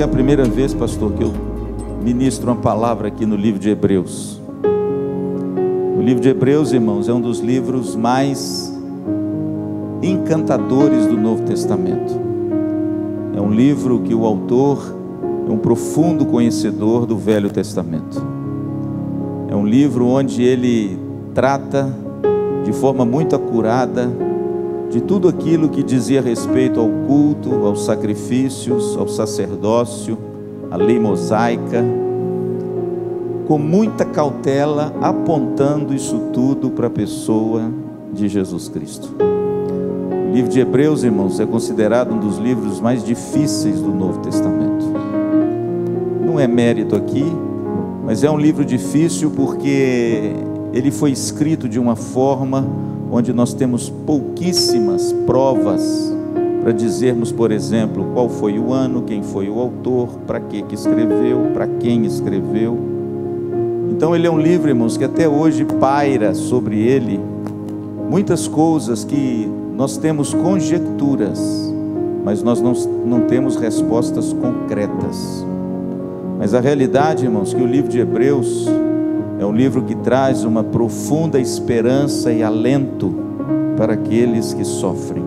que é a primeira vez, pastor, que eu ministro uma palavra aqui no livro de Hebreus. O livro de Hebreus, irmãos, é um dos livros mais encantadores do Novo Testamento. É um livro que o autor é um profundo conhecedor do Velho Testamento. É um livro onde ele trata de forma muito acurada de tudo aquilo que dizia respeito ao culto, aos sacrifícios, ao sacerdócio, à lei mosaica, com muita cautela, apontando isso tudo para a pessoa de Jesus Cristo. O livro de Hebreus, irmãos, é considerado um dos livros mais difíceis do Novo Testamento. Não é mérito aqui, mas é um livro difícil porque ele foi escrito de uma forma onde nós temos pouquíssimas provas para dizermos, por exemplo, qual foi o ano, quem foi o autor, para que escreveu, para quem escreveu. Então ele é um livro, irmãos, que até hoje paira sobre ele muitas coisas que nós temos conjecturas, mas nós não temos respostas concretas. Mas a realidade, irmãos, que o livro de Hebreus é um livro que traz uma profunda esperança e alento para aqueles que sofrem.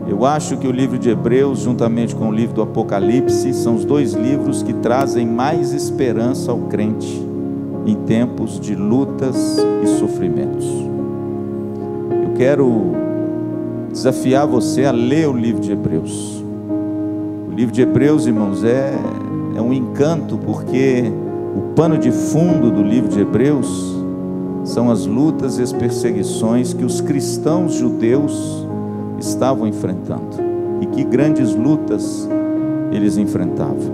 Eu acho que o livro de Hebreus, juntamente com o livro do Apocalipse, são os dois livros que trazem mais esperança ao crente em tempos de lutas e sofrimentos. Eu quero desafiar você a ler o livro de Hebreus. O livro de Hebreus, irmãos, é um encanto, porque o pano de fundo do livro de Hebreus são as lutas e as perseguições que os cristãos judeus estavam enfrentando. E que grandes lutas eles enfrentavam.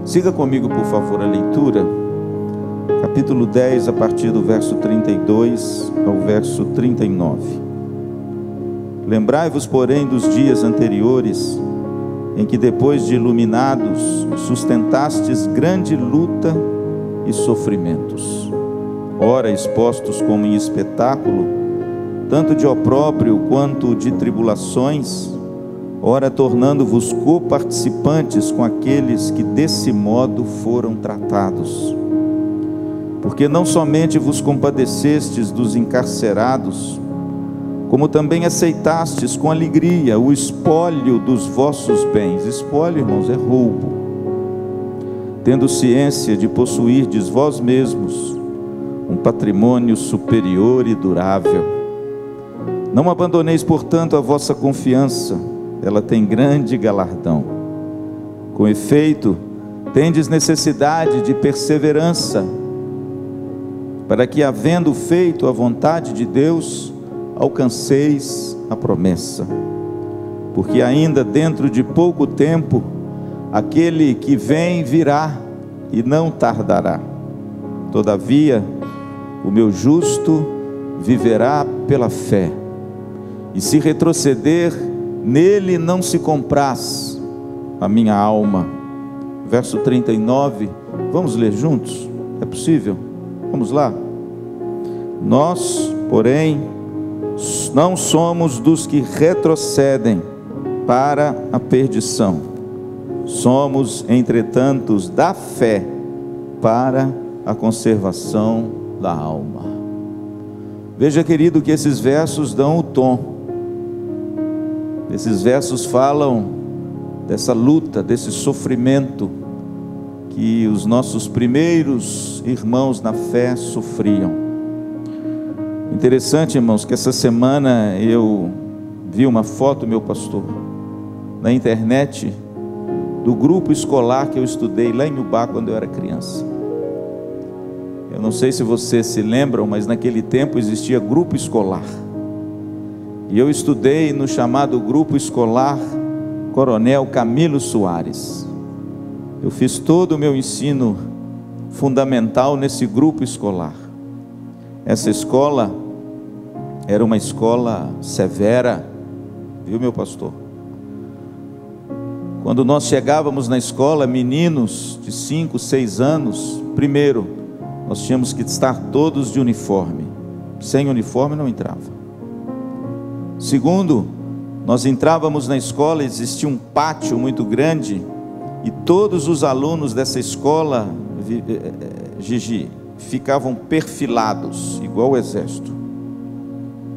Siga comigo, por favor, a leitura. Capítulo 10, a partir do verso 32 ao verso 39. Lembrai-vos, porém, dos dias anteriores, em que depois de iluminados, sustentastes grande luta e sofrimentos, ora expostos como em espetáculo, tanto de opróbrio quanto de tribulações, ora tornando-vos coparticipantes com aqueles que desse modo foram tratados. Porque não somente vos compadecestes dos encarcerados, como também aceitastes com alegria o espólio dos vossos bens. Espólio, irmãos, é roubo. Tendo ciência de possuirdes vós mesmos um patrimônio superior e durável. Não abandoneis, portanto, a vossa confiança, ela tem grande galardão. Com efeito, tendes necessidade de perseverança, para que, havendo feito a vontade de Deus, alcanceis a promessa. Porque ainda dentro de pouco tempo, aquele que vem virá e não tardará. Todavia, o meu justo viverá pela fé, e se retroceder, nele não se compraz a minha alma. Verso 39, vamos ler juntos? É possível? Vamos lá? Nós, porém, não somos dos que retrocedem para a perdição. Somos, entretanto, da fé para a conservação da alma. Veja, querido, que esses versos dão o tom. Esses versos falam dessa luta, desse sofrimento que os nossos primeiros irmãos na fé sofriam. Interessante, irmãos, que essa semana eu vi uma foto, meu pastor, na internet, do grupo escolar que eu estudei lá em Ubá quando eu era criança. Eu não sei se vocês se lembram, mas naquele tempo existia grupo escolar. E eu estudei no chamado grupo escolar Coronel Camilo Soares. Eu fiz todo o meu ensino fundamental nesse grupo escolar. Essa escola era uma escola severa, viu, meu pastor? Quando nós chegávamos na escola, meninos de 5, 6 anos, primeiro, nós tínhamos que estar todos de uniforme. Sem uniforme não entrava. Segundo, Nós entrávamos na escola, existia um pátio muito grande, e todos os alunos dessa escola, Gigi, ficavam perfilados, igual o exército.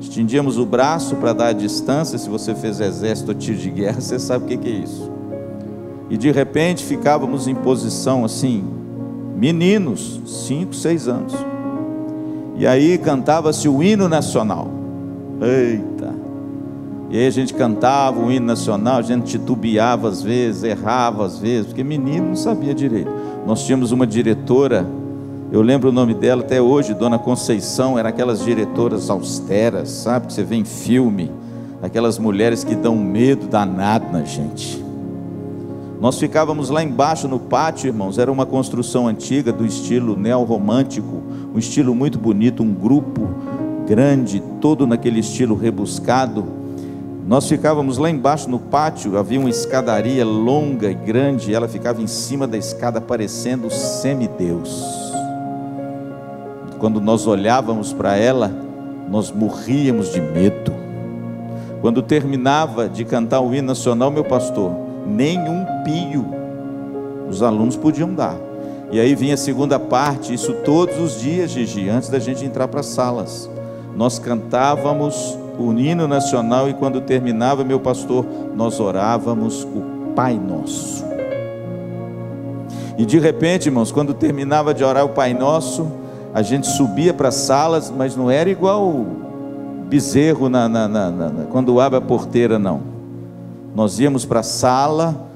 Estendíamos o braço para dar a distância. Se você fez exército ou tiro de guerra, você sabe o que é isso. E de repente ficávamos em posição assim, meninos, 5, 6 anos. E aí cantava-se o hino nacional. Eita! E aí a gente cantava o hino nacional, a gente titubeava às vezes, errava às vezes, porque menino não sabia direito. Nós tínhamos uma diretora, eu lembro o nome dela até hoje, Dona Conceição. Era aquelas diretoras austeras, sabe, que você vê em filme, aquelas mulheres que dão medo danado na gente. Nós ficávamos lá embaixo no pátio, irmãos. Era uma construção antiga do estilo neorromântico, um estilo muito bonito, um grupo grande, todo naquele estilo rebuscado. Nós ficávamos lá embaixo no pátio, havia uma escadaria longa e grande, e ela ficava em cima da escada parecendo semideus. Quando nós olhávamos para ela, nós morríamos de medo. Quando terminava de cantar o hino nacional, meu pastor, nenhum pio os alunos podiam dar. E aí vinha a segunda parte, isso todos os dias, Gigi, antes da gente entrar para as salas. Nós cantávamos o hino nacional, e quando terminava, meu pastor, nós orávamos o Pai Nosso. E de repente, irmãos, quando terminava de orar o Pai Nosso, a gente subia para as salas, mas não era igual o bezerro quando abre a porteira, não. Nós íamos para a sala,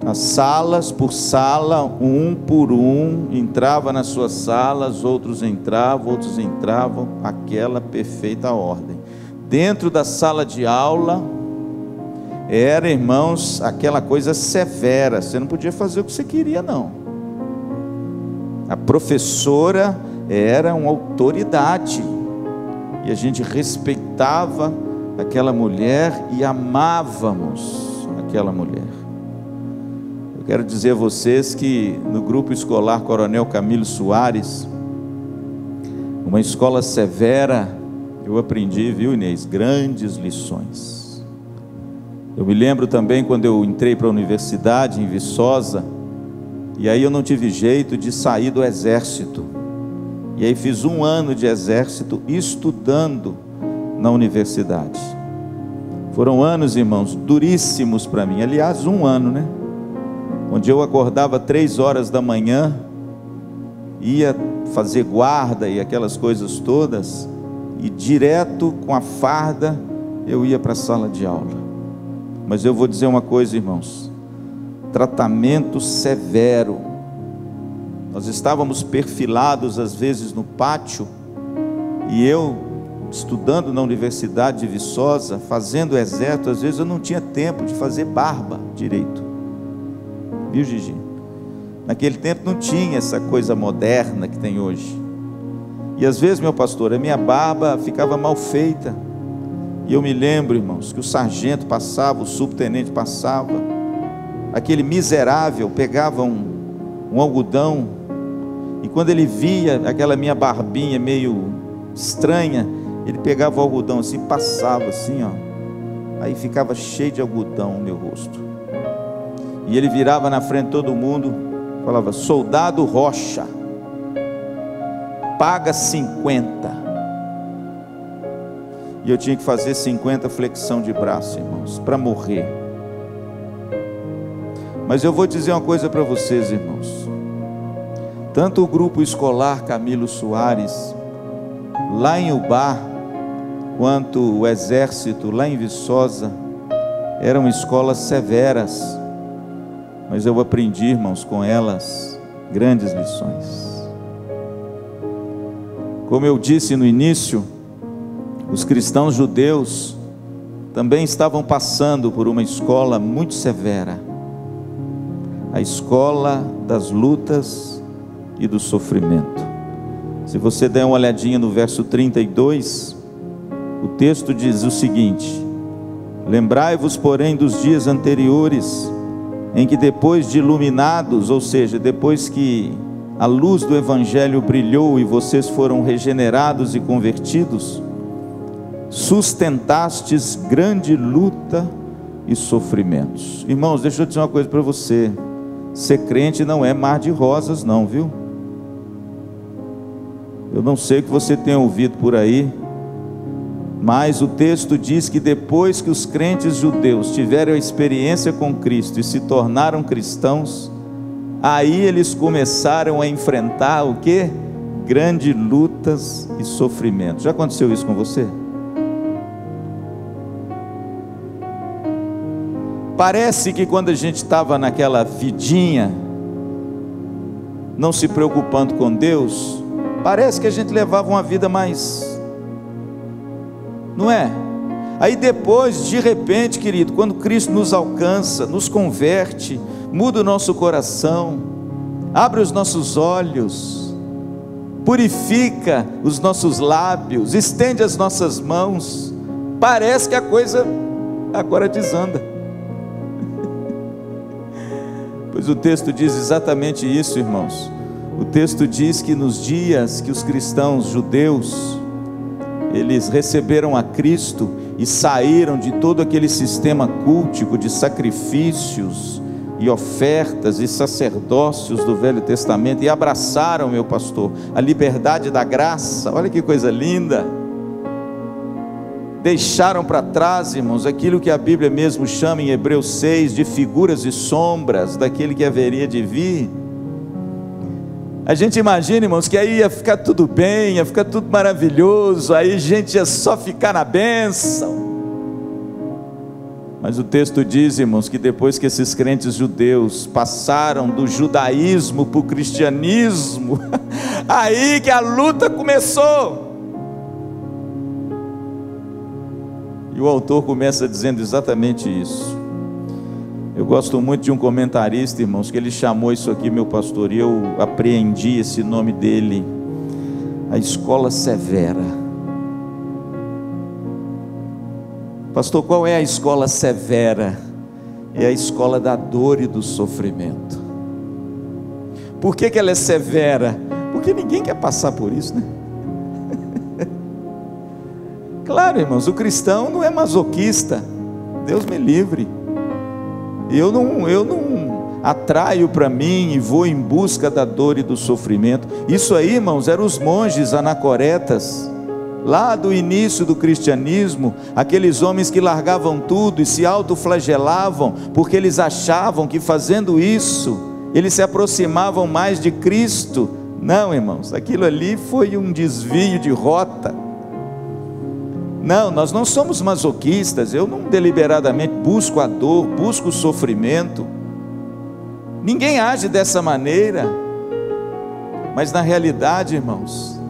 as salas por sala, um por um, entrava nas suas salas, outros entravam, aquela perfeita ordem. Dentro da sala de aula, era, irmãos, aquela coisa severa, você não podia fazer o que você queria, não. A professora era uma autoridade, e a gente respeitava aquela mulher e amávamos aquela mulher. Eu quero dizer a vocês que no grupo escolar Coronel Camilo Soares, uma escola severa, eu aprendi, viu, Inês, grandes lições. Eu me lembro também quando eu entrei para a universidade em Viçosa, e aí eu não tive jeito de sair do exército, e aí fiz 1 ano de exército estudando na universidade. Foram anos, irmãos, duríssimos para mim. Aliás, 1 ano, né? Onde eu acordava 3 horas da manhã, ia fazer guarda e aquelas coisas todas, e direto com a farda eu ia para a sala de aula. Mas eu vou dizer uma coisa, irmãos, tratamento severo. Nós estávamos perfilados às vezes no pátio, e eu estudando na Universidade de Viçosa, fazendo exército, às vezes eu não tinha tempo de fazer barba direito, viu, Gigi? Naquele tempo não tinha essa coisa moderna que tem hoje. E às vezes, meu pastor, a minha barba ficava mal feita, e eu me lembro, irmãos, que o sargento passava, o subtenente passava, aquele miserável pegava um algodão, e quando ele via aquela minha barbinha meio estranha, ele pegava o algodão assim, passava assim, ó, aí ficava cheio de algodão o meu rosto, e ele virava na frente de todo mundo, falava: soldado Rocha, paga 50. E eu tinha que fazer 50 flexão de braço, irmãos, para morrer. Mas eu vou dizer uma coisa para vocês, irmãos, tanto o grupo escolar Camilo Soares lá em Ubá, quanto o exército lá em Viçosa, eram escolas severas, mas eu aprendi, irmãos, com elas grandes lições. Como eu disse no início, os cristãos judeus também estavam passando por uma escola muito severa, a escola das lutas e do sofrimento. Se você der uma olhadinha no verso 32, o texto diz o seguinte: lembrai-vos, porém, dos dias anteriores, em que depois de iluminados, ou seja, depois que a luz do Evangelho brilhou e vocês foram regenerados e convertidos, sustentastes grande luta e sofrimentos. Irmãos, deixa eu dizer uma coisa para você: ser crente não é mar de rosas não, viu? Eu não sei o que você tem ouvido por aí, mas o texto diz que depois que os crentes judeus tiveram a experiência com Cristo e se tornaram cristãos, aí eles começaram a enfrentar o quê? Grandes lutas e sofrimentos. Já aconteceu isso com você? Parece que quando a gente estava naquela vidinha, não se preocupando com Deus, parece que a gente levava uma vida mais, não é? Aí depois, de repente, querido, quando Cristo nos alcança, nos converte, muda o nosso coração, abre os nossos olhos, purifica os nossos lábios, estende as nossas mãos, parece que a coisa agora desanda. Pois o texto diz exatamente isso, irmãos. O texto diz que nos dias que os cristãos judeus, eles receberam a Cristo e saíram de todo aquele sistema cultico de sacrifícios e ofertas e sacerdócios do Velho Testamento, e abraçaram, meu pastor, a liberdade da graça. Olha que coisa linda. Deixaram para trás, irmãos, aquilo que a Bíblia mesmo chama em Hebreus 6 de figuras e sombras daquele que haveria de vir. A gente imagina, irmãos, que aí ia ficar tudo bem, ia ficar tudo maravilhoso, aí a gente ia só ficar na bênção. Mas o texto diz, irmãos, que depois que esses crentes judeus passaram do judaísmo para o cristianismo, aí que a luta começou. E o autor começa dizendo exatamente isso. Eu gosto muito de um comentarista, irmãos, que ele chamou isso aqui, meu pastor, e eu apreendi esse nome dele: a escola severa. Pastor, qual é a escola severa? É a escola da dor e do sofrimento. Por que ela é severa? Porque ninguém quer passar por isso, né? Claro, irmãos, o cristão não é masoquista, Deus me livre. Eu não atraio para mim e vou em busca da dor e do sofrimento. Isso aí, irmãos, eram os monges anacoretas, lá do início do cristianismo, aqueles homens que largavam tudo e se autoflagelavam, porque eles achavam que fazendo isso, eles se aproximavam mais de Cristo. Não, irmãos, aquilo ali foi um desvio de rota. Não, nós não somos masoquistas. Eu não deliberadamente busco a dor, busco o sofrimento. Ninguém age dessa maneira. Mas na realidade, irmãos,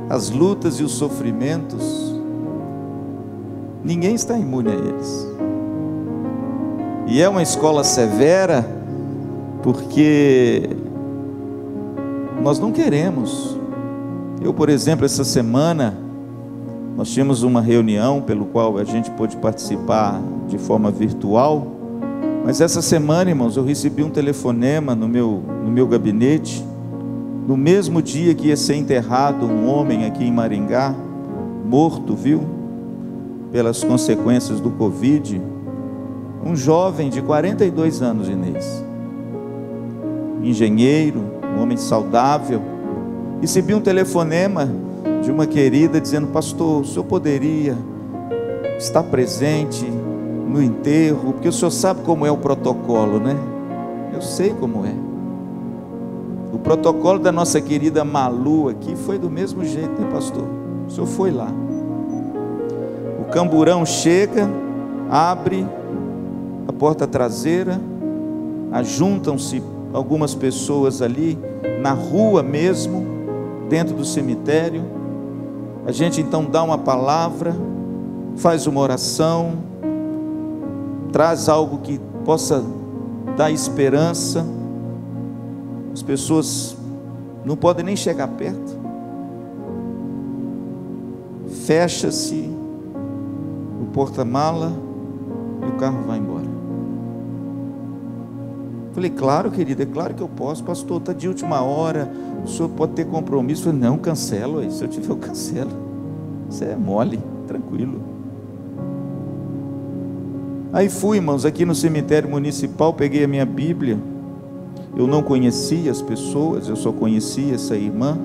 as lutas e os sofrimentos, ninguém está imune a eles. E é uma escola severa, porque nós não queremos. Eu, por exemplo, essa semana, nós tínhamos uma reunião pelo qual a gente pôde participar de forma virtual, mas essa semana, irmãos, eu recebi um telefonema no meu gabinete, no mesmo dia que ia ser enterrado um homem aqui em Maringá, morto, viu, pelas consequências do Covid, um jovem de 42 anos, Inês, engenheiro, um homem saudável. Recebi um telefonema de uma querida dizendo: pastor, o senhor poderia estar presente no enterro, porque o senhor sabe como é o protocolo, né? Eu sei como é. O protocolo da nossa querida Malu aqui foi do mesmo jeito, né, pastor? O senhor foi lá. O camburão chega, abre a porta traseira, ajuntam-se algumas pessoas ali na rua mesmo, dentro do cemitério. A gente então dá uma palavra, faz uma oração, traz algo que possa dar esperança. As pessoas não podem nem chegar perto. Fecha-se o porta-mala e o carro vai embora. Falei: claro, querida, é claro que eu posso. Pastor, está de última hora, o senhor pode ter compromisso. Falei: não, cancelo aí, se eu tiver eu cancelo. Isso é mole, tranquilo. Aí fui, irmãos, aqui no cemitério municipal, peguei a minha Bíblia. Eu não conhecia as pessoas, eu só conhecia essa irmã.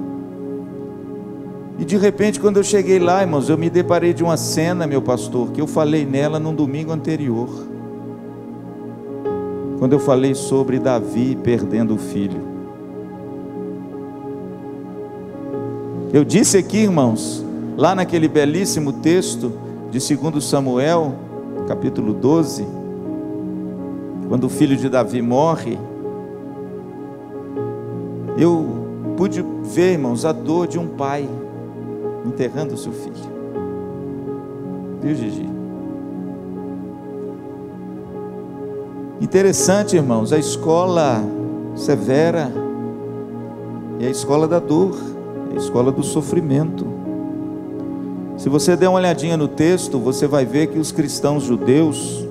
E de repente, quando eu cheguei lá, irmãos, eu me deparei de uma cena, meu pastor, que eu falei nela num domingo anterior, quando eu falei sobre Davi perdendo o filho. Eu disse aqui, irmãos, lá naquele belíssimo texto de 2 Samuel, capítulo 12, quando o filho de Davi morre, eu pude ver, irmãos, a dor de um pai enterrando o seu filho. Viu, Gigi? Interessante, irmãos, a escola severa é a escola da dor, é a escola do sofrimento. Se você der uma olhadinha no texto, você vai ver que os cristãos judeus,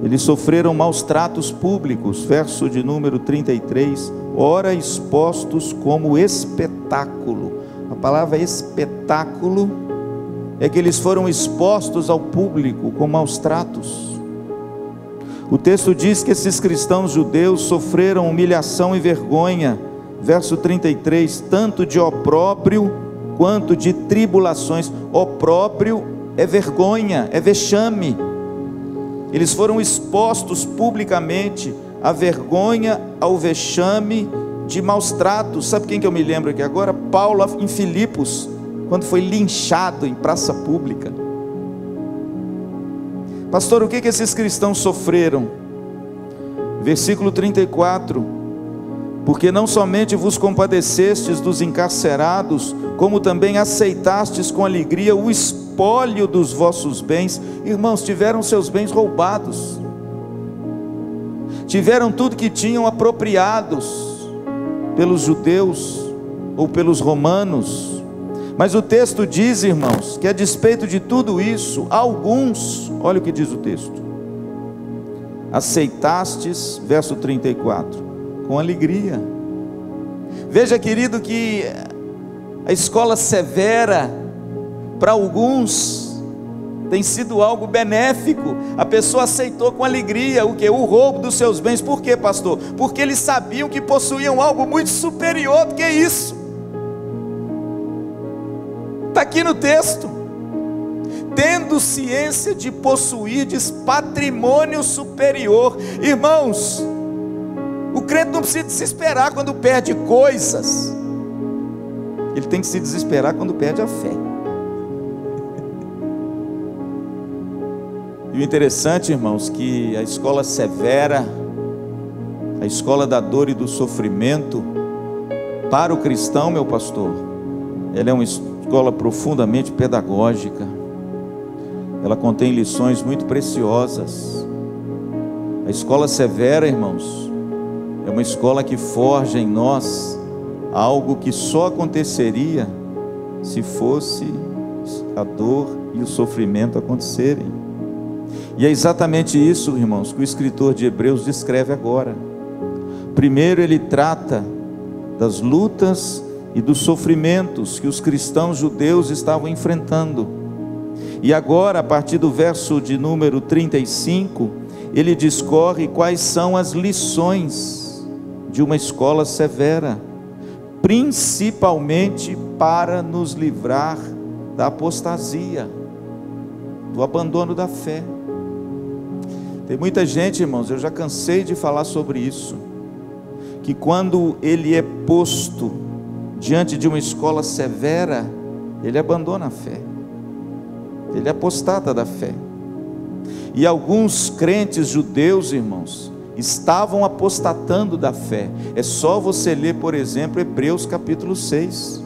eles sofreram maus tratos públicos, verso de número 33, ora expostos como espetáculo. A palavra espetáculo é que eles foram expostos ao público com maus tratos. O texto diz que esses cristãos judeus sofreram humilhação e vergonha, verso 33, tanto de opróbrio quanto de tribulações. Opróbrio é vergonha, é vexame. Eles foram expostos publicamente à vergonha, ao vexame de maus tratos. Sabe quem que eu me lembro aqui agora? Paulo em Filipos, quando foi linchado em praça pública. Pastor, o que esses cristãos sofreram? Versículo 34, porque não somente vos compadecestes dos encarcerados, como também aceitastes com alegria o espólio dos vossos bens. Irmãos, tiveram seus bens roubados, tiveram tudo que tinham apropriados pelos judeus ou pelos romanos. Mas o texto diz, irmãos, que a despeito de tudo isso, alguns, olha o que diz o texto, aceitastes, verso 34, com alegria. Veja, querido, que a escola severa, para alguns, tem sido algo benéfico. A pessoa aceitou com alegria o que? O roubo dos seus bens. Por quê, pastor? Porque eles sabiam que possuíam algo muito superior do que isso. Está aqui no texto, tendo ciência de possuirdes patrimônio superior. Irmãos, o crente não precisa desesperar quando perde coisas, ele tem que se desesperar quando perde a fé. E o interessante, irmãos, que a escola severa, a escola da dor e do sofrimento, para o cristão, meu pastor, ela é uma escola profundamente pedagógica. Ela contém lições muito preciosas. A escola severa, irmãos, é uma escola que forja em nós algo que só aconteceria se fosse a dor e o sofrimento acontecerem. E é exatamente isso, irmãos, que o escritor de Hebreus descreve agora. Primeiro ele trata das lutas e dos sofrimentos que os cristãos judeus estavam enfrentando. E agora, a partir do verso de número 35, ele discorre quais são as lições de uma escola severa, principalmente para nos livrar da apostasia, do abandono da fé. Tem muita gente, irmãos, eu já cansei de falar sobre isso, que quando ele é posto diante de uma escola severa, ele abandona a fé, ele apostata da fé. E alguns crentes judeus, irmãos, estavam apostatando da fé. É só você ler, por exemplo, Hebreus capítulo 6.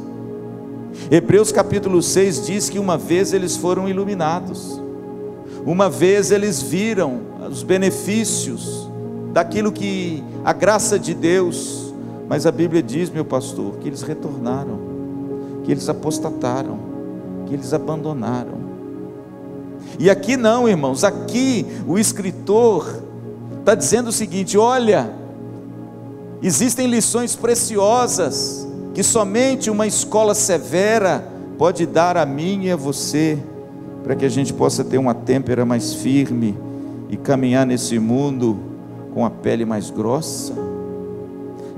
Hebreus capítulo 6 diz que uma vez eles foram iluminados, uma vez eles viram os benefícios daquilo que a graça de Deus, mas a Bíblia diz, meu pastor, que eles retornaram, que eles apostataram, que eles abandonaram. E aqui não, irmãos, aqui o escritor está dizendo o seguinte: olha, existem lições preciosas que somente uma escola severa pode dar a mim e a você, para que a gente possa ter uma têmpera mais firme e caminhar nesse mundo com a pele mais grossa.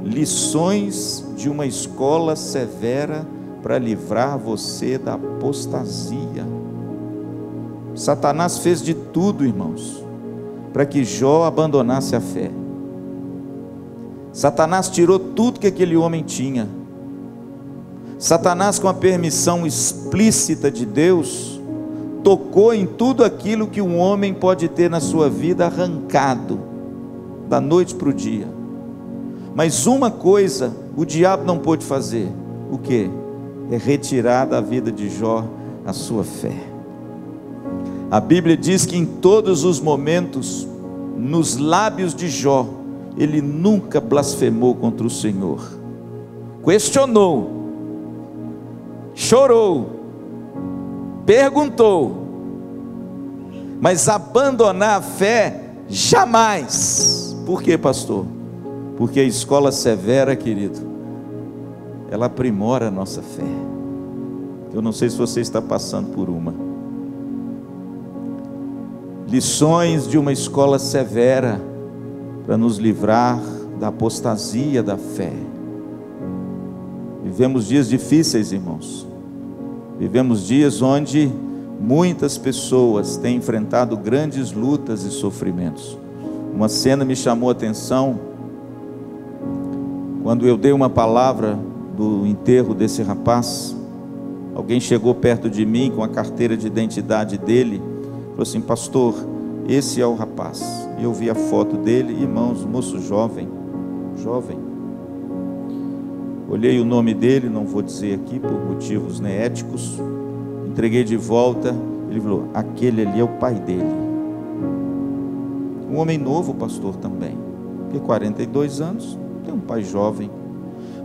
Lições de uma escola severa para livrar você da apostasia. Satanás fez de tudo, irmãos, para que Jó abandonasse a fé. Satanás tirou tudo que aquele homem tinha. Satanás, com a permissão explícita de Deus, tocou em tudo aquilo que um homem pode ter na sua vida arrancado, da noite para o dia. Mas uma coisa o diabo não pôde fazer: o quê? É retirar da vida de Jó a sua fé. A Bíblia diz que em todos os momentos, nos lábios de Jó, ele nunca blasfemou contra o Senhor. Questionou, chorou, perguntou, mas abandonar a fé, jamais. Por quê, pastor? Porque a escola severa, querido, ela aprimora a nossa fé. Eu não sei se você está passando por uma. Lições de uma escola severa para nos livrar da apostasia da fé. Vivemos dias difíceis, irmãos. Vivemos dias onde muitas pessoas têm enfrentado grandes lutas e sofrimentos. Uma cena me chamou a atenção quando eu dei uma palavra do enterro desse rapaz. Alguém chegou perto de mim com a carteira de identidade dele, falou assim: pastor, esse é o rapaz. E eu vi a foto dele, irmãos, moço jovem. Olhei o nome dele, não vou dizer aqui por motivos éticos, entreguei de volta. Ele falou: aquele ali é o pai dele. Um homem novo, pastor, também, porque 42 anos, tem um pai jovem.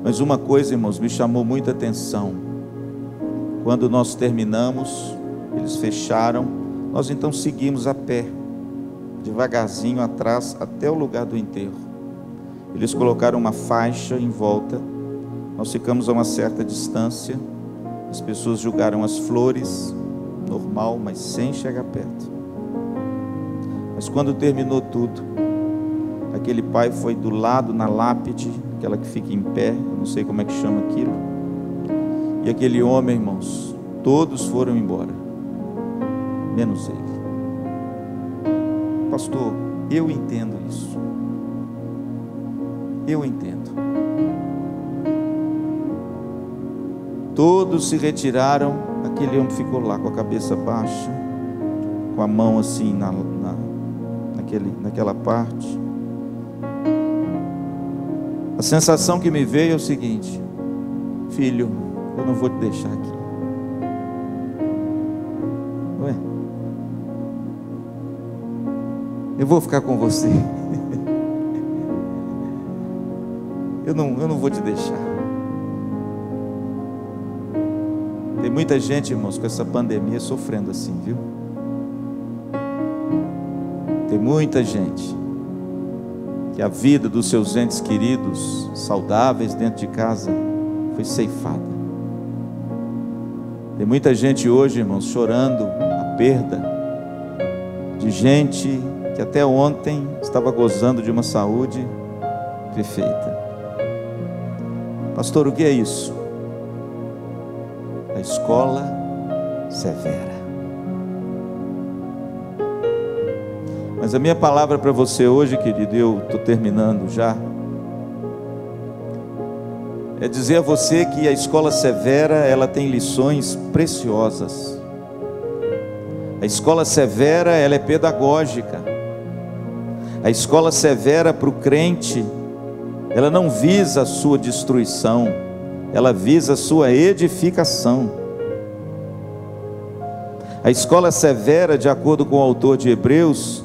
Mas uma coisa, irmãos, me chamou muita atenção. Quando nós terminamos, eles fecharam, nós então seguimos a pé, devagarzinho atrás, até o lugar do enterro. Eles colocaram uma faixa em volta, nós ficamos a uma certa distância, as pessoas jogaram as flores, normal, mas sem chegar perto. Mas quando terminou tudo, aquele pai foi do lado na lápide, aquela que fica em pé, não sei como é que chama aquilo, e aquele homem, irmãos, todos foram embora, menos ele. Pastor, eu entendo isso, eu entendo. Todos se retiraram, aquele homem ficou lá com a cabeça baixa, com a mão assim naquela parte. A sensação que me veio é o seguinte: filho, eu não vou te deixar aqui. Ué, eu vou ficar com você. Eu não vou te deixar. Tem muita gente, irmãos, com essa pandemia sofrendo assim, viu? Tem muita gente que a vida dos seus entes queridos, saudáveis dentro de casa, foi ceifada. Tem muita gente hoje, irmãos, chorando a perda de gente que até ontem estava gozando de uma saúde perfeita. Pastor, o que é isso? A escola severa. Mas a minha palavra para você hoje, querido, eu estou terminando já, é dizer a você que a escola severa, ela tem lições preciosas. A escola severa, ela é pedagógica. A escola severa para o crente, ela não visa a sua destruição, ela visa a sua edificação. A escola severa, de acordo com o autor de Hebreus,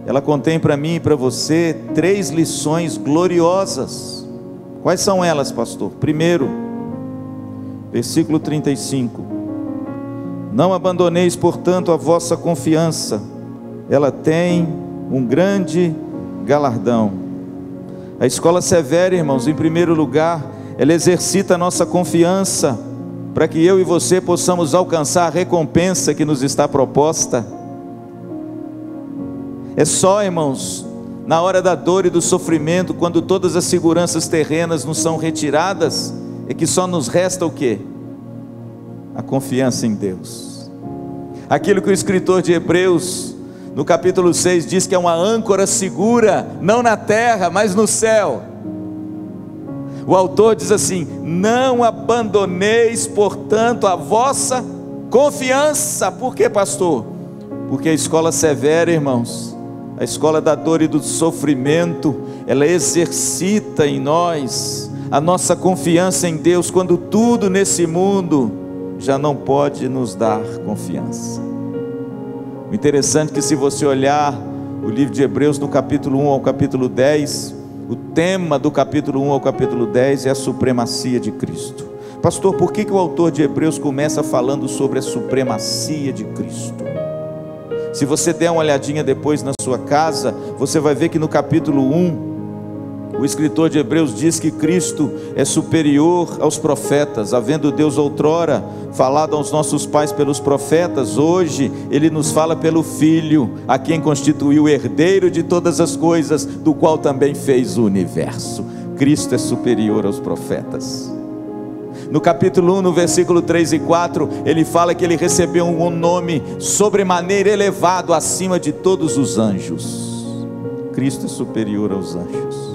ela contém para mim e para você 3 lições gloriosas. Quais são elas, pastor? Primeiro, versículo 35: não abandoneis, portanto, a vossa confiança, ela tem um grande galardão. A escola severa, irmãos, em primeiro lugar, ela exercita a nossa confiança, para que eu e você possamos alcançar a recompensa que nos está proposta. É só, irmãos, na hora da dor e do sofrimento, quando todas as seguranças terrenas nos são retiradas, é que só nos resta o quê? A confiança em Deus. Aquilo que o escritor de Hebreus, no capítulo 6, diz que é uma âncora segura, não na terra, mas no céu. O autor diz assim: não abandoneis, portanto, a vossa confiança. Por quê, pastor? Porque a escola severa, irmãos, a escola da dor e do sofrimento, ela exercita em nós a nossa confiança em Deus, quando tudo nesse mundo já não pode nos dar confiança. O interessante é que, se você olhar o livro de Hebreus, no capítulo 1 ao capítulo 10, o tema do capítulo 1 ao capítulo 10 é a supremacia de Cristo. Pastor, por que o autor de Hebreus começa falando sobre a supremacia de Cristo? Se você der uma olhadinha depois na sua casa, você vai ver que no capítulo 1, o escritor de Hebreus diz que Cristo é superior aos profetas. Havendo Deus outrora falado aos nossos pais pelos profetas, hoje Ele nos fala pelo Filho, a quem constituiu o herdeiro de todas as coisas, do qual também fez o universo. Cristo é superior aos profetas. No capítulo 1, no versículo 3 e 4, ele fala que ele recebeu um nome sobremaneira elevado acima de todos os anjos. Cristo é superior aos anjos.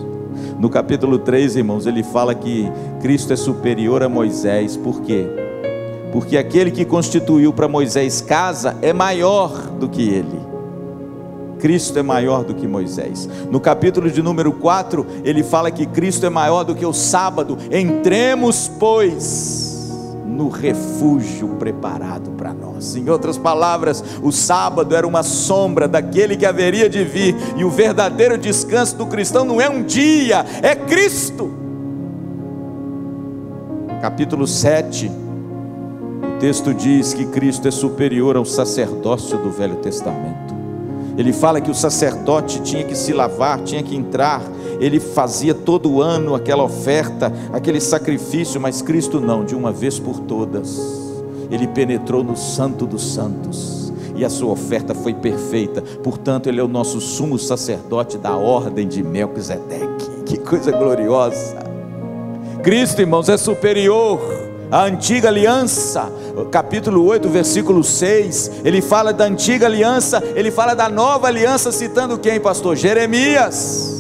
No capítulo 3, irmãos, ele fala que Cristo é superior a Moisés. Por quê? Porque aquele que constituiu para Moisés casa é maior do que ele. Cristo é maior do que Moisés. No capítulo de número 4, ele fala que Cristo é maior do que o sábado. Entremos, pois, no refúgio preparado para nós. Em outras palavras, o sábado era uma sombra daquele que haveria de vir, e o verdadeiro descanso do cristão não é um dia, é Cristo. Capítulo 7, o texto diz que Cristo é superior ao sacerdócio do Velho Testamento. Ele fala que o sacerdote tinha que se lavar, tinha que entrar, ele fazia todo ano aquela oferta, aquele sacrifício, mas Cristo não, de uma vez por todas, ele penetrou no Santo dos Santos, e a sua oferta foi perfeita. Portanto, ele é o nosso sumo sacerdote da ordem de Melquisedeque. Que coisa gloriosa! Cristo, irmãos, é superior a antiga aliança. Capítulo 8, versículo 6, ele fala da antiga aliança, ele fala da nova aliança, citando quem, pastor? Jeremias.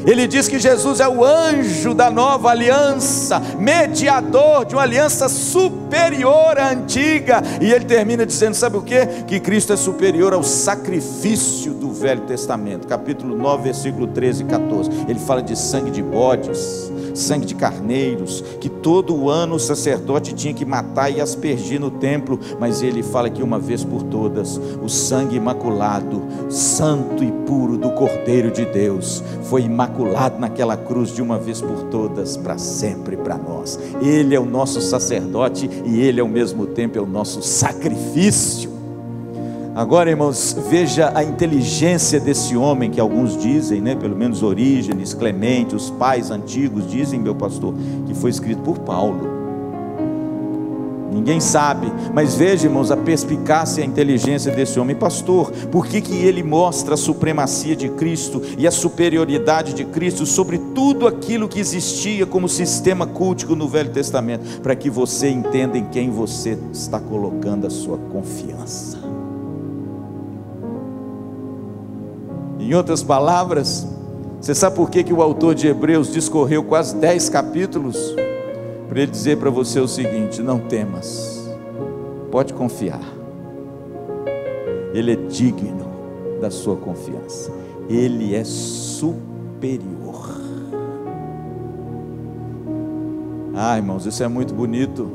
Ele diz que Jesus é o anjo da nova aliança, mediador de uma aliança superior à antiga. E ele termina dizendo, sabe o quê? Que Cristo é superior ao sacrifício do Velho Testamento. Capítulo 9, versículo 13 e 14, ele fala de sangue de bodes, sangue de carneiros, que todo ano o sacerdote tinha que matar e aspergir no templo, mas ele fala que uma vez por todas, o sangue imaculado, santo e puro do Cordeiro de Deus, foi imaculado naquela cruz de uma vez por todas, para sempre, para nós. Ele é o nosso sacerdote, e ele ao mesmo tempo é o nosso sacrifício. Agora, irmãos, veja a inteligência desse homem, que alguns dizem, pelo menos Orígenes, Clemente, os pais antigos dizem, meu pastor, que foi escrito por Paulo. Ninguém sabe, mas veja, irmãos, a perspicácia e a inteligência desse homem. Pastor, por que ele mostra a supremacia de Cristo e a superioridade de Cristo sobre tudo aquilo que existia como sistema cultico no Velho Testamento? Para que você entenda em quem você está colocando a sua confiança. Em outras palavras, você sabe por que o autor de Hebreus discorreu quase 10 capítulos? Para ele dizer para você o seguinte: não temas, pode confiar, Ele é digno da sua confiança, Ele é superior. Ah, irmãos, isso é muito bonito.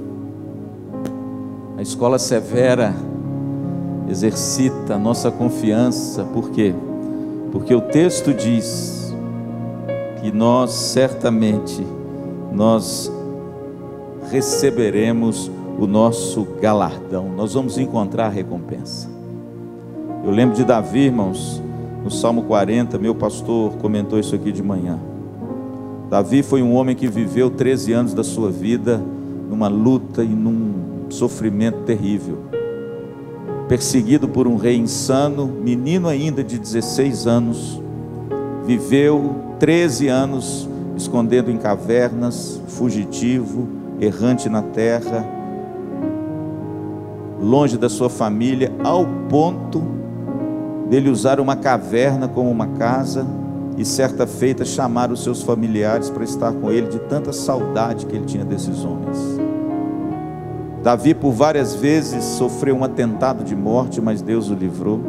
A escola severa exercita a nossa confiança. Por quê? Porque o texto diz que nós certamente receberemos o nosso galardão, nós vamos encontrar a recompensa. Eu lembro de Davi, irmãos, no Salmo 40, meu pastor comentou isso aqui de manhã. Davi foi um homem que viveu 13 anos da sua vida numa luta e num sofrimento terrível, perseguido por um rei insano, menino ainda de 16 anos, viveu 13 anos escondendo em cavernas, fugitivo, errante na terra, longe da sua família, ao ponto dele usar uma caverna como uma casa, e certa feita chamar os seus familiares para estar com ele, de tanta saudade que ele tinha desses homens. Davi por várias vezes sofreu um atentado de morte, mas Deus o livrou.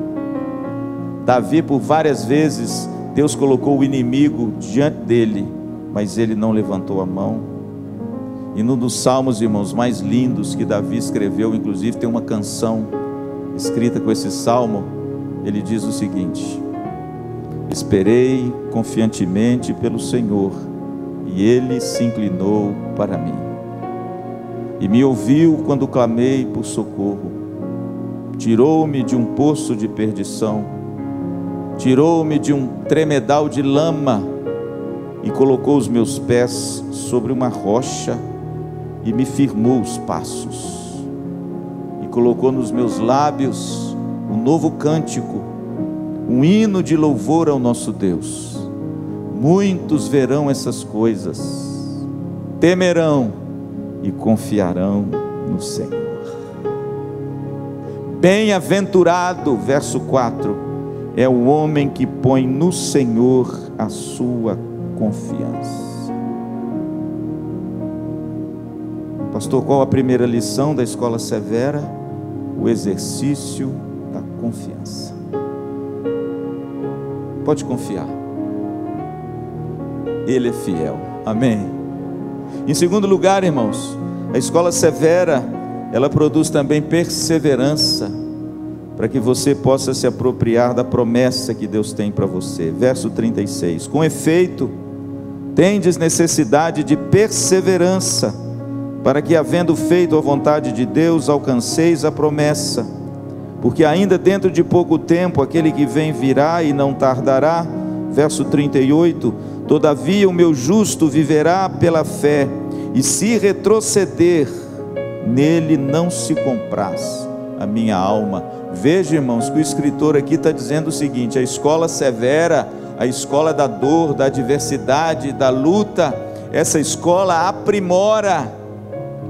Davi por várias vezes Deus colocou o inimigo diante dele, mas ele não levantou a mão. E num dos salmos, irmãos, mais lindos que Davi escreveu, inclusive tem uma canção escrita com esse salmo, ele diz o seguinte: esperei confiantemente pelo Senhor, e Ele se inclinou para mim, e me ouviu quando clamei por socorro. Tirou-me de um poço de perdição, tirou-me de um tremedal de lama, e colocou os meus pés sobre uma rocha, e me firmou os passos, e colocou nos meus lábios um novo cântico, um hino de louvor ao nosso Deus. Muitos verão essas coisas, temerão e confiarão no Senhor. Bem-aventurado, verso 4, é o homem que põe no Senhor a sua confiança. Pastor, qual a primeira lição da escola severa? O exercício da confiança. Pode confiar, Ele é fiel, amém? Em segundo lugar, irmãos, a escola severa, ela produz também perseverança, para que você possa se apropriar da promessa que Deus tem para você. Verso 36, com efeito, tendes necessidade de perseverança, para que, havendo feito a vontade de Deus, alcanceis a promessa. Porque ainda dentro de pouco tempo, aquele que vem virá e não tardará. Verso 38, todavia o meu justo viverá pela fé, e se retroceder, nele não se compraz a minha alma. Veja, irmãos, que o escritor aqui está dizendo o seguinte: a escola severa, a escola da dor, da adversidade, da luta, essa escola aprimora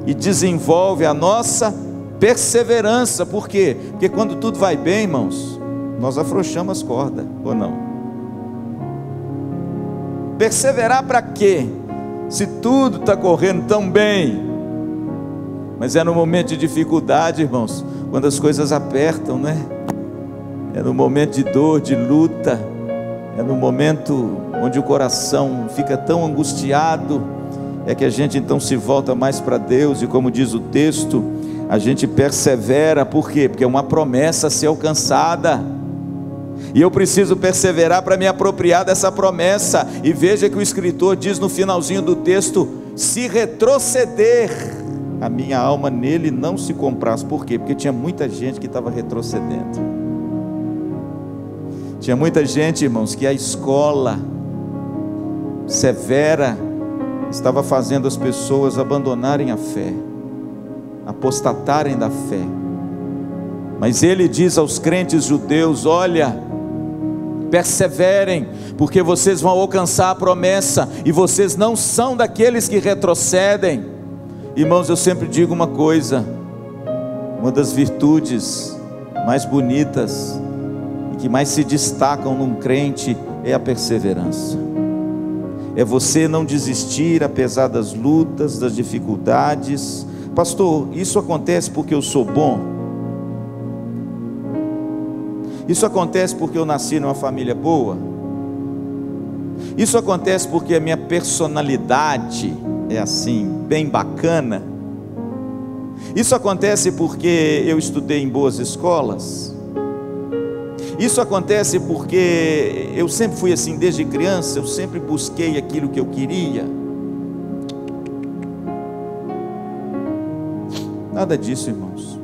e desenvolve a nossa perseverança. Por quê? Porque quando tudo vai bem, irmãos, nós afrouxamos as cordas, ou não? Perseverar para quê? Se tudo está correndo tão bem. Mas é no momento de dificuldade, irmãos, quando as coisas apertam, né? É no momento de dor, de luta, é no momento onde o coração fica tão angustiado, é que a gente então se volta mais para Deus. E como diz o texto, a gente persevera. Por quê? Porque é uma promessa a ser alcançada, e eu preciso perseverar para me apropriar dessa promessa. E veja que o escritor diz no finalzinho do texto: se retroceder, a minha alma nele não se compraz. Por quê? Porque tinha muita gente que estava retrocedendo. Tinha muita gente, irmãos, que a escola severa estava fazendo as pessoas abandonarem a fé, apostatarem da fé. Mas ele diz aos crentes judeus: olha, perseverem, porque vocês vão alcançar a promessa, e vocês não são daqueles que retrocedem. Irmãos, eu sempre digo uma coisa: uma das virtudes mais bonitas e que mais se destacam num crente é a perseverança. É você não desistir apesar das lutas, das dificuldades. Pastor, isso acontece porque eu sou bom? Isso acontece porque eu nasci numa família boa? Isso acontece porque a minha personalidade é assim, bem bacana? Isso acontece porque eu estudei em boas escolas? Isso acontece porque eu sempre fui assim desde criança, eu sempre busquei aquilo que eu queria? Nada disso, irmãos.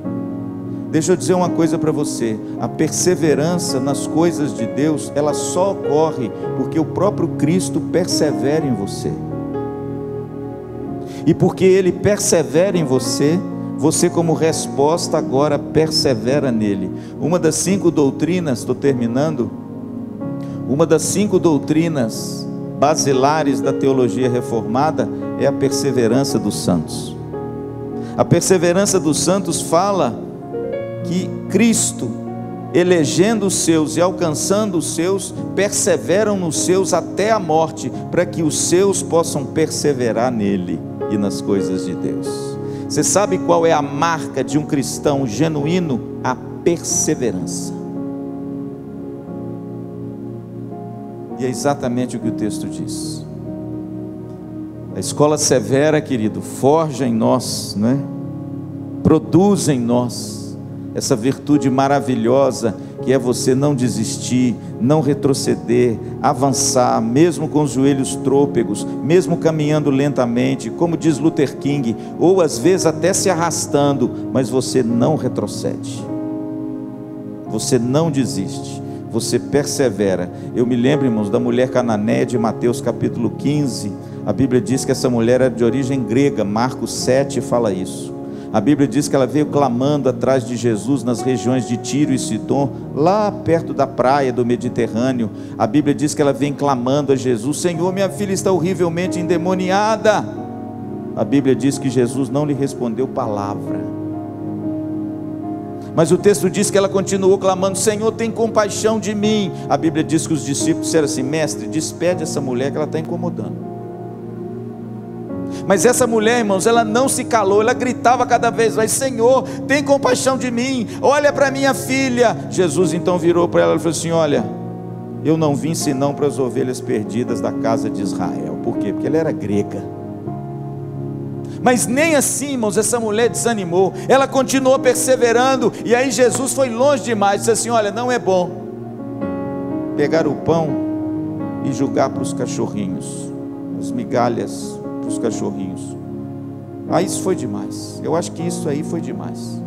Deixa eu dizer uma coisa para você: a perseverança nas coisas de Deus, ela só ocorre porque o próprio Cristo persevera em você. E porque Ele persevera em você, você como resposta agora persevera nele. Uma das 5 doutrinas, estou terminando, uma das 5 doutrinas basilares da teologia reformada é a perseverança dos santos. A perseverança dos santos fala que Cristo, elegendo os seus e alcançando os seus, perseveram nos seus até a morte, para que os seus possam perseverar nele e nas coisas de Deus. Você sabe qual é a marca de um cristão genuíno? A perseverança. E é exatamente o que o texto diz. A escola severa, querido, forja em nós, né? Produz em nós essa virtude maravilhosa que é você não desistir, não retroceder, avançar, mesmo com os joelhos trôpegos, mesmo caminhando lentamente, como diz Luther King, ou às vezes até se arrastando, mas você não retrocede, você não desiste, você persevera. Eu me lembro, irmãos, da mulher cananeia de Mateus capítulo 15, a Bíblia diz que essa mulher era de origem grega, Marcos 7 fala isso. A Bíblia diz que ela veio clamando atrás de Jesus nas regiões de Tiro e Sidom, lá perto da praia do Mediterrâneo. A Bíblia diz que ela vem clamando a Jesus: Senhor, minha filha está horrivelmente endemoniada. A Bíblia diz que Jesus não lhe respondeu palavra. Mas o texto diz que ela continuou clamando: Senhor, tem compaixão de mim. A Bíblia diz que os discípulos disseram assim: mestre, despede essa mulher que ela está incomodando. Mas essa mulher, irmãos, ela não se calou, ela gritava cada vez mais: Senhor, tem compaixão de mim, olha para minha filha. Jesus então virou para ela e falou assim: olha, eu não vim senão para as ovelhas perdidas da casa de Israel. Por quê? Porque ela era grega. Mas nem assim, irmãos, essa mulher desanimou, ela continuou perseverando. E aí Jesus foi longe demais, disse assim: olha, não é bom pegar o pão e jogar para os cachorrinhos, as migalhas os cachorrinhos. Isso foi demais. Eu acho que isso aí foi demais.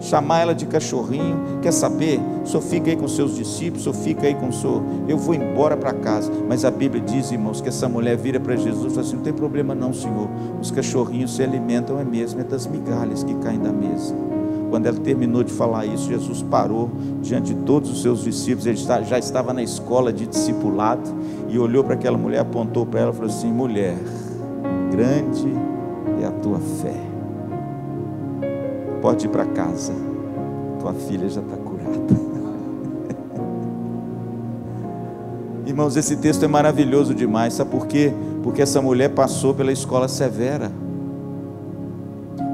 Chamar ela de cachorrinho, quer saber? Só fica aí com seus discípulos, só fica aí com o senhor, eu vou embora para casa. Mas a Bíblia diz, irmãos, que essa mulher vira para Jesus e fala assim: não tem problema não, Senhor, os cachorrinhos se alimentam mesmo das migalhas que caem da mesa. Quando ela terminou de falar isso, Jesus parou diante de todos os seus discípulos. Ele já estava na escola de discipulado e olhou para aquela mulher, apontou para ela e falou assim: mulher, grande é a tua fé, pode ir para casa, tua filha já está curada. Irmãos, esse texto é maravilhoso demais. Sabe por quê? Porque essa mulher passou pela escola severa.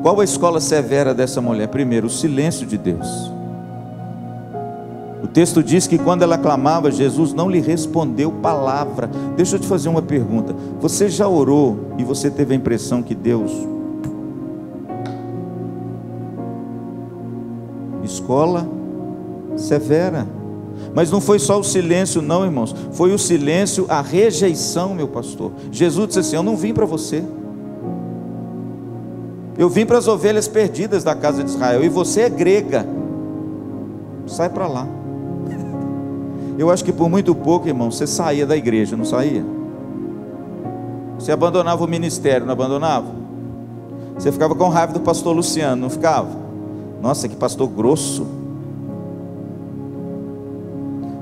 Qual a escola severa dessa mulher? Primeiro, o silêncio de Deus. O texto diz que quando ela clamava, Jesus não lhe respondeu palavra. Deixa eu te fazer uma pergunta: você já orou e você teve a impressão que Deus... Escola severa. Mas não foi só o silêncio não, irmãos, foi o silêncio, a rejeição, meu pastor. Jesus disse assim: eu não vim para você, eu vim para as ovelhas perdidas da casa de Israel, e você é grega, sai para lá. Eu acho que por muito pouco, irmão, você saía da igreja, não saía? Você abandonava o ministério, não abandonava? Você ficava com raiva do pastor Luciano, não ficava? Nossa, que pastor grosso.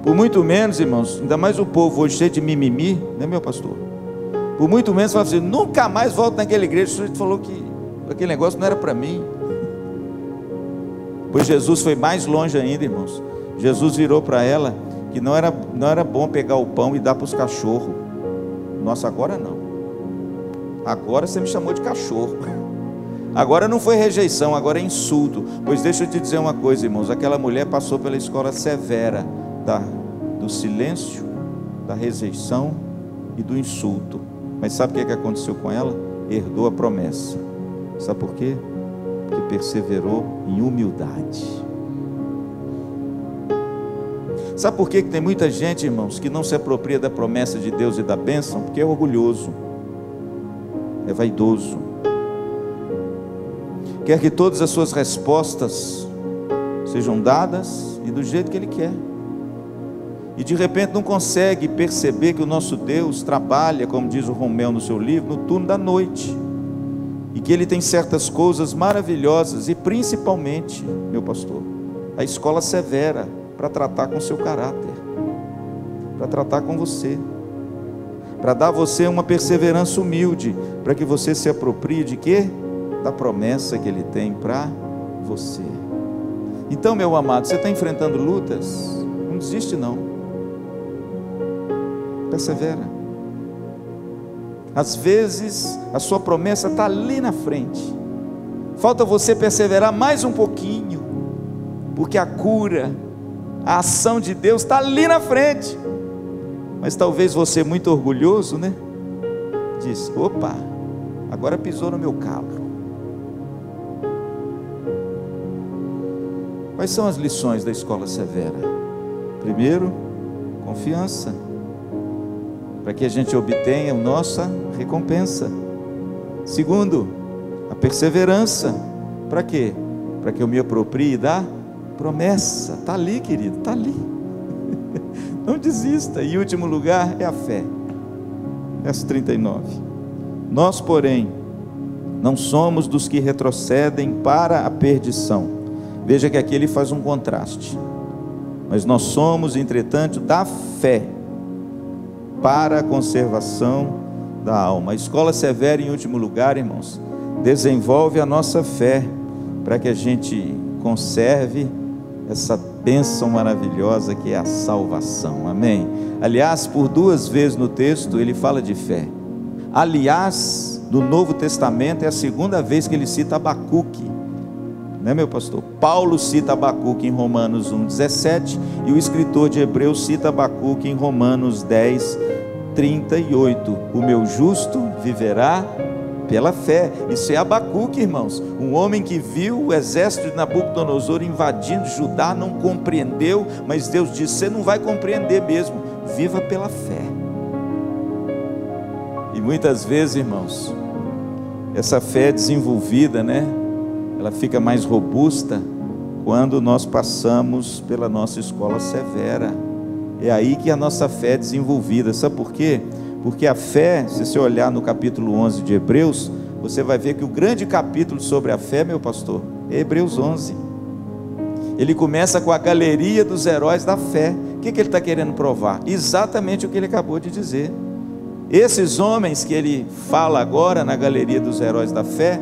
Por muito menos, irmãos, ainda mais o povo hoje cheio de mimimi, né, meu pastor? Por muito menos fala assim: nunca mais volto naquela igreja, o senhor falou que aquele negócio não era para mim. Pois Jesus foi mais longe ainda, irmãos. Jesus virou para ela que não era bom pegar o pão e dar para os cachorros. Nossa, agora não. Agora você me chamou de cachorro. Agora não foi rejeição, agora é insulto. Pois deixa eu te dizer uma coisa, irmãos, aquela mulher passou pela escola severa do silêncio, da rejeição e do insulto. Mas sabe o que aconteceu com ela? Herdou a promessa. Sabe por quê? Porque perseverou em humildade. Sabe por que tem muita gente, irmãos, que não se apropria da promessa de Deus e da bênção? Porque é orgulhoso, é vaidoso, quer que todas as suas respostas sejam dadas e do jeito que Ele quer, e de repente não consegue perceber que o nosso Deus trabalha, como diz o Romeu no seu livro, no turno da noite. e que ele tem certas coisas maravilhosas, e principalmente, meu pastor, a escola severa para tratar com o seu caráter, para tratar com você, para dar a você uma perseverança humilde, para que você se aproprie de quê? Da promessa que ele tem para você. Então, meu amado, você está enfrentando lutas? Não desiste não, persevera. Às vezes a sua promessa está ali na frente, falta você perseverar mais um pouquinho, porque a cura, a ação de Deus está ali na frente. Mas talvez você, muito orgulhoso, né, diz: opa, agora pisou no meu calo. Quais são as lições da escola severa? Primeiro, confiança, para que a gente obtenha a nossa recompensa. Segundo, a perseverança. Para quê? Para que eu me aproprie da promessa. Está ali, querido, está ali. Não desista. E último lugar é a fé. Verso 39. Nós, porém, não somos dos que retrocedem para a perdição. Veja que aqui ele faz um contraste. Mas nós somos, entretanto, da fé para a conservação da alma. A escola severa, em último lugar, irmãos, desenvolve a nossa fé, para que a gente conserve essa bênção maravilhosa que é a salvação, amém? Aliás, por 2 vezes no texto ele fala de fé. Aliás, no Novo Testamento é a 2ª vez que ele cita Abacuque, né, meu pastor? Paulo cita Abacuque em Romanos 1,17, e o escritor de Hebreus cita Abacuque em Romanos 10:38. O meu justo viverá pela fé. Isso é Abacuque, irmãos, um homem que viu o exército de Nabucodonosor invadindo Judá, não compreendeu, mas Deus disse: você não vai compreender mesmo, viva pela fé. E muitas vezes, irmãos, essa fé é desenvolvida, né? Ela fica mais robusta quando nós passamos pela nossa escola severa. É aí que a nossa fé é desenvolvida. Sabe por quê? Porque a fé, se você olhar no capítulo 11 de Hebreus, você vai ver que o grande capítulo sobre a fé, meu pastor, é Hebreus 11. Ele começa com a galeria dos heróis da fé. O que ele está querendo provar? Exatamente o que ele acabou de dizer. Esses homens que ele fala agora na galeria dos heróis da fé,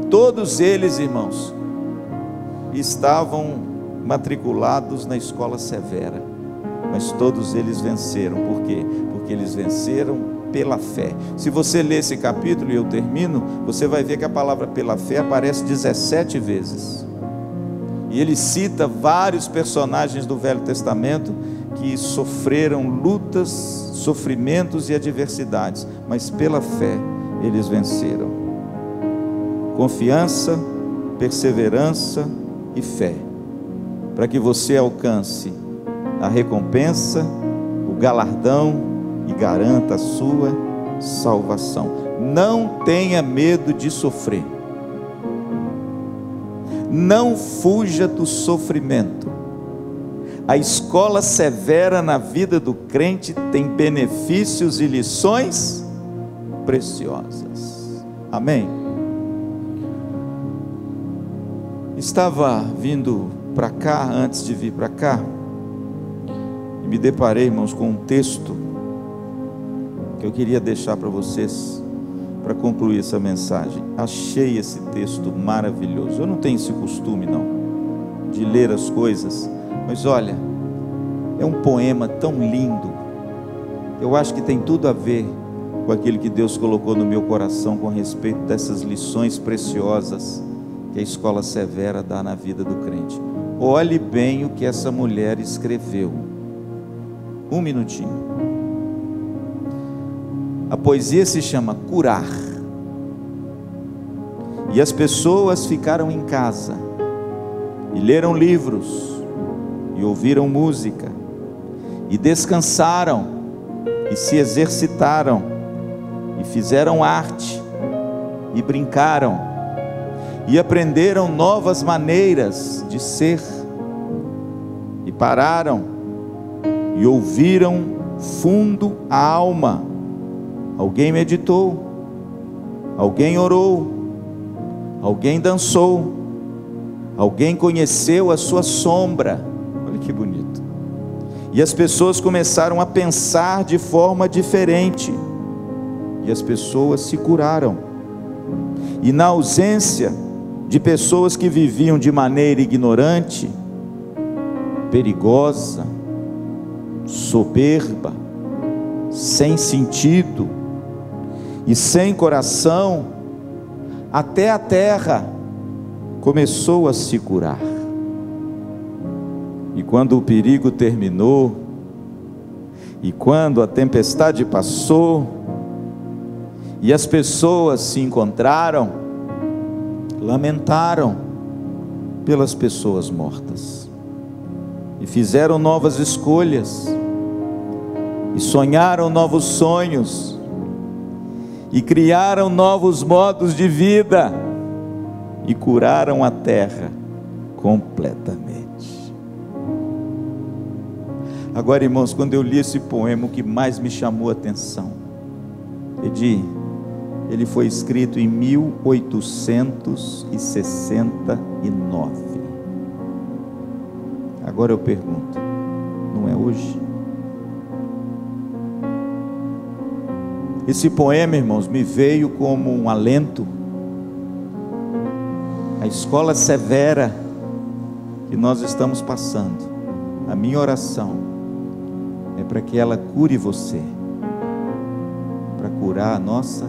todos eles, irmãos, estavam matriculados na escola severa, mas todos eles venceram. Por quê? Porque eles venceram pela fé. Se você ler esse capítulo, e eu termino, você vai ver que a palavra pela fé aparece 17 vezes, e ele cita vários personagens do Velho Testamento que sofreram lutas, sofrimentos e adversidades, mas pela fé eles venceram. Confiança, perseverança e fé, para que você alcance a recompensa, o galardão e garanta a sua salvação. Não tenha medo de sofrer, não fuja do sofrimento. A escola severa na vida do crente tem benefícios e lições preciosas, amém? Estava vindo para cá, antes de vir para cá, e me deparei, irmãos, com um texto que eu queria deixar para vocês, para concluir essa mensagem. Achei esse texto maravilhoso. Eu não tenho esse costume não, de ler as coisas, mas olha, é um poema tão lindo. Eu acho que tem tudo a ver com aquilo que Deus colocou no meu coração, com respeito dessas lições preciosas que a escola severa dá na vida do crente. Olhe bem o que essa mulher escreveu. Um minutinho. A poesia se chama Curar. E as pessoas ficaram em casa e leram livros e ouviram música e descansaram e se exercitaram e fizeram arte e brincaram e aprenderam novas maneiras de ser, e pararam e ouviram fundo a alma. Alguém meditou, alguém orou, alguém dançou, alguém conheceu a sua sombra. Olha que bonito. E as pessoas começaram a pensar de forma diferente, e as pessoas se curaram. E na ausência de pessoas que viviam de maneira ignorante, perigosa, soberba, sem sentido e sem coração, até a terra começou a se curar. E quando o perigo terminou, e quando a tempestade passou, e as pessoas se encontraram, lamentaram pelas pessoas mortas, e fizeram novas escolhas, e sonharam novos sonhos, e criaram novos modos de vida, e curaram a terra completamente. Agora, irmãos, quando eu li esse poema, o que mais me chamou a atenção, ele foi escrito em 1869. Agora eu pergunto, não é hoje? Esse poema, irmãos, me veio como um alento. A escola severa que nós estamos passando, a minha oração é para que ela cure você, para curar a nossa